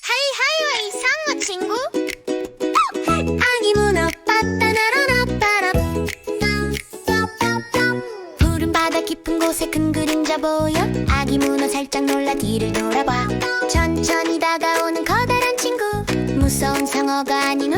하이하이와 이상어 친구. 아기문어 빠따나라라따라. 푸른 바다 깊은 곳에 큰 그림자 보여. 아기문어 살짝 놀라 뒤를 돌아봐. 천천히 다가오는 커다란 친구. 무서운 상어가 아닌